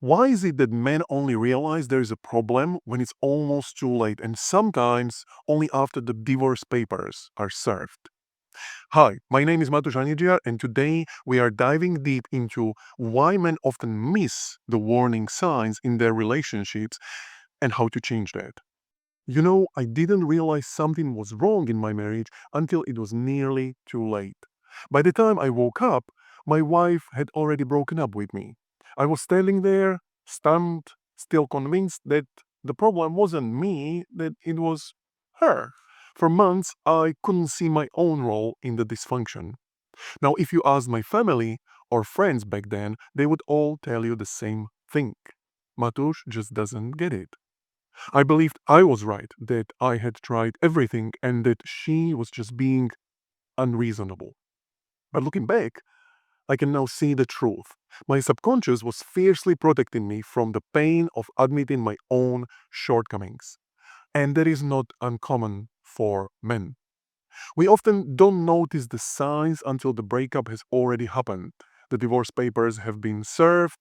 Why is it that men only realize there is a problem when it's almost too late and sometimes only after the divorce papers are served? Hi, my name is Matusz Anidzia, and today we are diving deep into why men often miss the warning signs in their relationships and how to change that. I didn't realize something was wrong in my marriage until it was nearly too late. By the time I woke up, my wife had already broken up with me. I was standing there, stunned, still convinced that the problem wasn't me, that it was her. For months, I couldn't see my own role in the dysfunction. Now, if you ask my family or friends back then, they would all tell you the same thing. Matusz just doesn't get it. I believed I was right, that I had tried everything and that she was just being unreasonable. But looking back, I can now see the truth. My subconscious was fiercely protecting me from the pain of admitting my own shortcomings. And that is not uncommon for men. We often don't notice the signs until the breakup has already happened. The divorce papers have been served,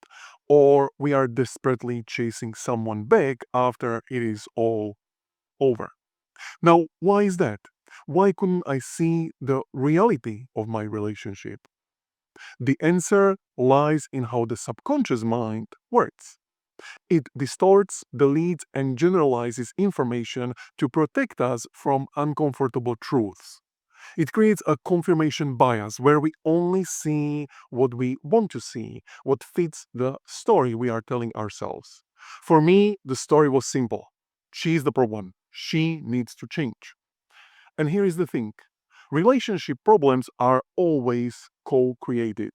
or we are desperately chasing someone back after it is all over. Now, why is that? Why couldn't I see the reality of my relationship? The answer lies in how the subconscious mind works. It distorts, deletes, and generalizes information to protect us from uncomfortable truths. It creates a confirmation bias where we only see what we want to see, what fits the story we are telling ourselves. For me, the story was simple. She's the problem. She needs to change. And here is the thing, relationship problems are always co created.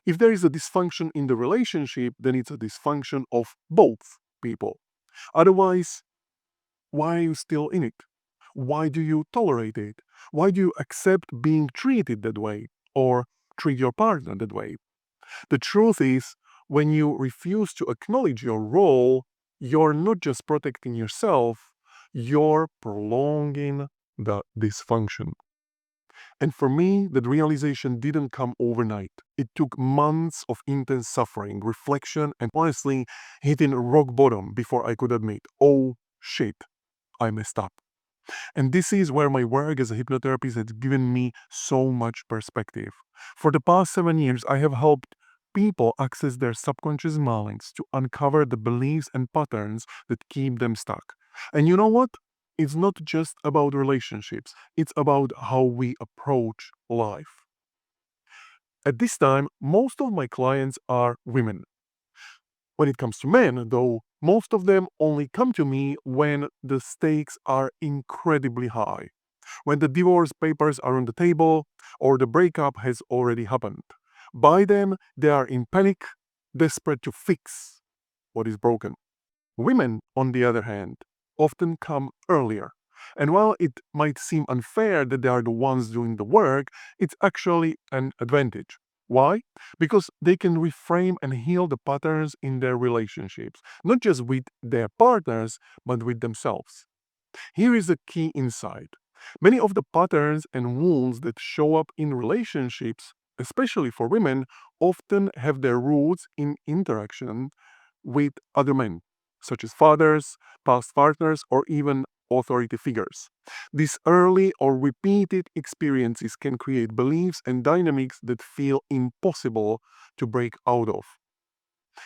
If there is a dysfunction in the relationship, then it's a dysfunction of both people. Otherwise, why are you still in it? Why do you tolerate it? Why do you accept being treated that way or treat your partner that way? The truth is, when you refuse to acknowledge your role, you're not just protecting yourself, you're prolonging the dysfunction. And for me, that realization didn't come overnight. It took months of intense suffering, reflection, and honestly hitting rock bottom before I could admit, oh shit, I messed up. And this is where my work as a hypnotherapist has given me so much perspective. For the past 7 years, I have helped people access their subconscious minds to uncover the beliefs and patterns that keep them stuck. And you know what? It's not just about relationships, it's about how we approach life. At this time, most of my clients are women. When it comes to men, though, most of them only come to me when the stakes are incredibly high, when the divorce papers are on the table or the breakup has already happened. By then, they are in panic, desperate to fix what is broken. Women, on the other hand, often come earlier. And while it might seem unfair that they are the ones doing the work, it's actually an advantage. Why? Because they can reframe and heal the patterns in their relationships, not just with their partners, but with themselves. Here is a key insight. Many of the patterns and wounds that show up in relationships, especially for women, often have their roots in interaction with other men, such as fathers, past partners, or even authority figures. These early or repeated experiences can create beliefs and dynamics that feel impossible to break out of.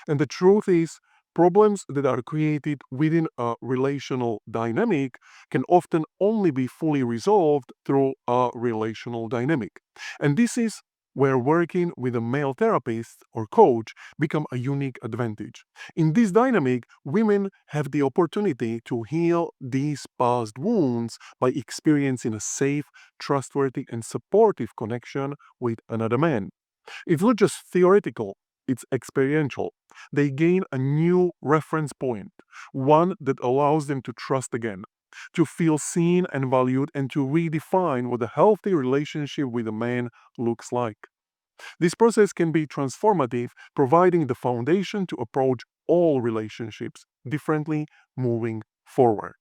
And the truth is, problems that are created within a relational dynamic can often only be fully resolved through a relational dynamic. And this is where working with a male therapist or coach become a unique advantage. In this dynamic, women have the opportunity to heal these past wounds by experiencing a safe, trustworthy, and supportive connection with another man. It's not just theoretical, it's experiential. They gain a new reference point, one that allows them to trust again, to feel seen and valued, and to redefine what a healthy relationship with a man looks like. This process can be transformative, providing the foundation to approach all relationships differently moving forward.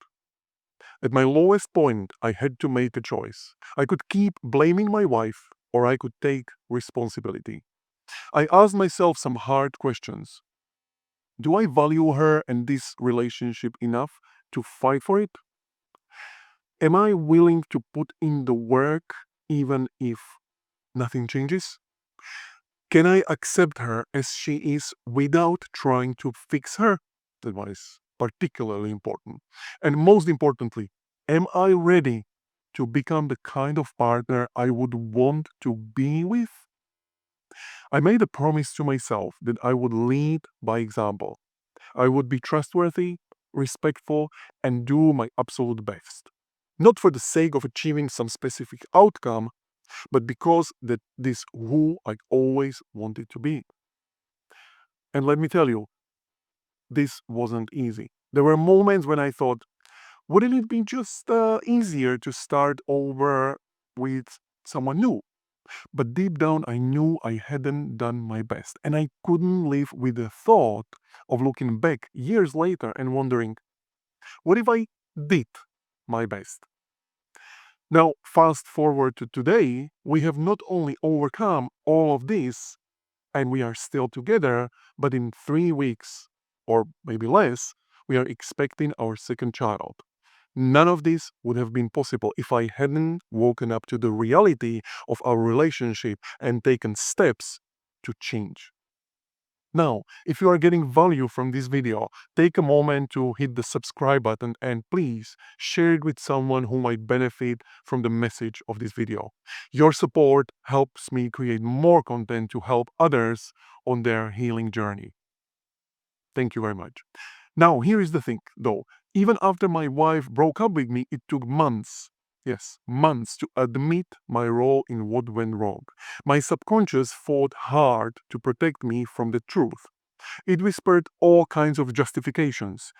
At my lowest point, I had to make a choice. I could keep blaming my wife, or I could take responsibility. I asked myself some hard questions. Do I value her and this relationship enough to fight for it? Am I willing to put in the work even if nothing changes? Can I accept her as she is without trying to fix her? That one is particularly important. And most importantly, am I ready to become the kind of partner I would want to be with? I made a promise to myself that I would lead by example. I would be trustworthy, respectful, and do my absolute best. Not for the sake of achieving some specific outcome, but because that this who I always wanted to be. And let me tell you, this wasn't easy. There were moments when I thought, wouldn't it be just easier to start over with someone new? But deep down, I knew I hadn't done my best. And I couldn't live with the thought of looking back years later and wondering, what if I did my best? Now, fast forward to today, we have not only overcome all of this and we are still together, but in 3 weeks or maybe less, we are expecting our second child. None of this would have been possible if I hadn't woken up to the reality of our relationship and taken steps to change. Now, if you are getting value from this video, take a moment to hit the subscribe button and please share it with someone who might benefit from the message of this video. Your support helps me create more content to help others on their healing journey. Thank you very much. Now, here is the thing though. Even after my wife broke up with me, it took months. Yes, months to admit my role in what went wrong. My subconscious fought hard to protect me from the truth. It whispered all kinds of justifications.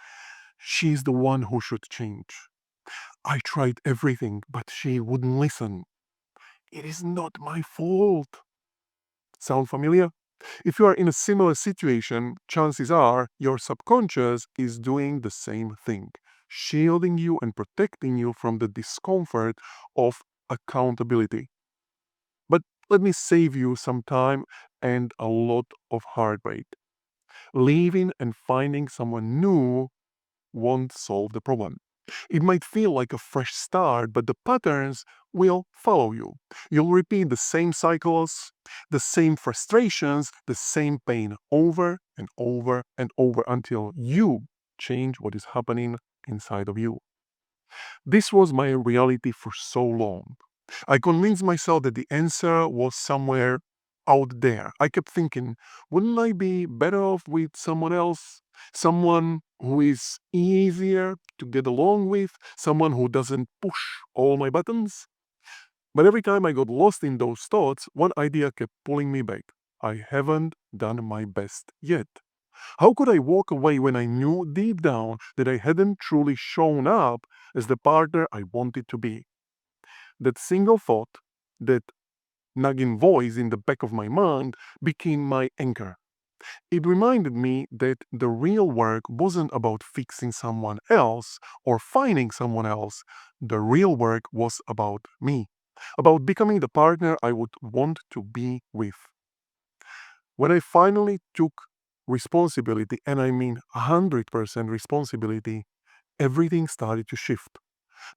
She's the one who should change. I tried everything, but she wouldn't listen. It is not my fault. Sound familiar? If you are in a similar situation, chances are your subconscious is doing the same thing, shielding you and protecting you from the discomfort of accountability. But let me save you some time and a lot of heartbreak. Leaving and finding someone new won't solve the problem. It might feel like a fresh start, but the patterns will follow you. You'll repeat the same cycles, the same frustrations, the same pain over and over and over until you change what is happening inside of you. This was my reality for so long. I convinced myself that the answer was somewhere out there. I kept thinking, wouldn't I be better off with someone else? Someone who is easier to get along with? Someone who doesn't push all my buttons? But every time I got lost in those thoughts, one idea kept pulling me back. I haven't done my best yet. How could I walk away when I knew deep down that I hadn't truly shown up as the partner I wanted to be? That single thought, that nagging voice in the back of my mind, became my anchor. It reminded me that the real work wasn't about fixing someone else or finding someone else. The real work was about me, about becoming the partner I would want to be with. When I finally took responsibility, and I mean 100% responsibility, everything started to shift.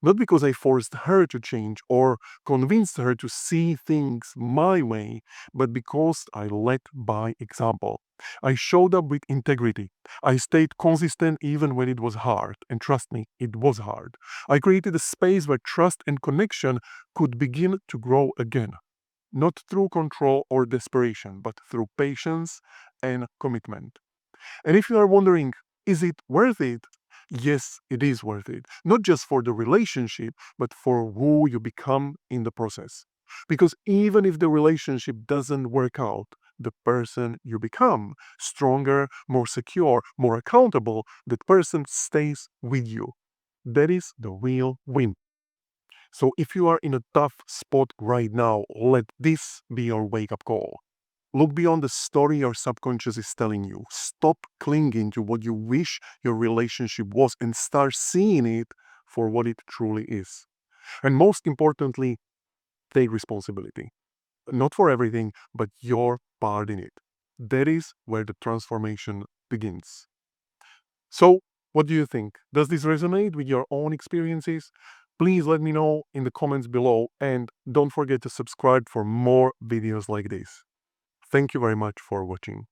Not because I forced her to change or convinced her to see things my way, but because I led by example. I showed up with integrity. I stayed consistent even when it was hard. And trust me, it was hard. I created a space where trust and connection could begin to grow again. Not through control or desperation, but through patience and commitment. And if you are wondering, is it worth it? Yes, it is worth it. Not just for the relationship, but for who you become in the process. Because even if the relationship doesn't work out, the person you become, stronger, more secure, more accountable, that person stays with you. That is the real win. So if you are in a tough spot right now, let this be your wake up call. Look beyond the story your subconscious is telling you. Stop clinging to what you wish your relationship was and start seeing it for what it truly is. And most importantly, take responsibility. Not for everything, but your part in it. That is where the transformation begins. So, what do you think? Does this resonate with your own experiences? Please let me know in the comments below, and don't forget to subscribe for more videos like this. Thank you very much for watching.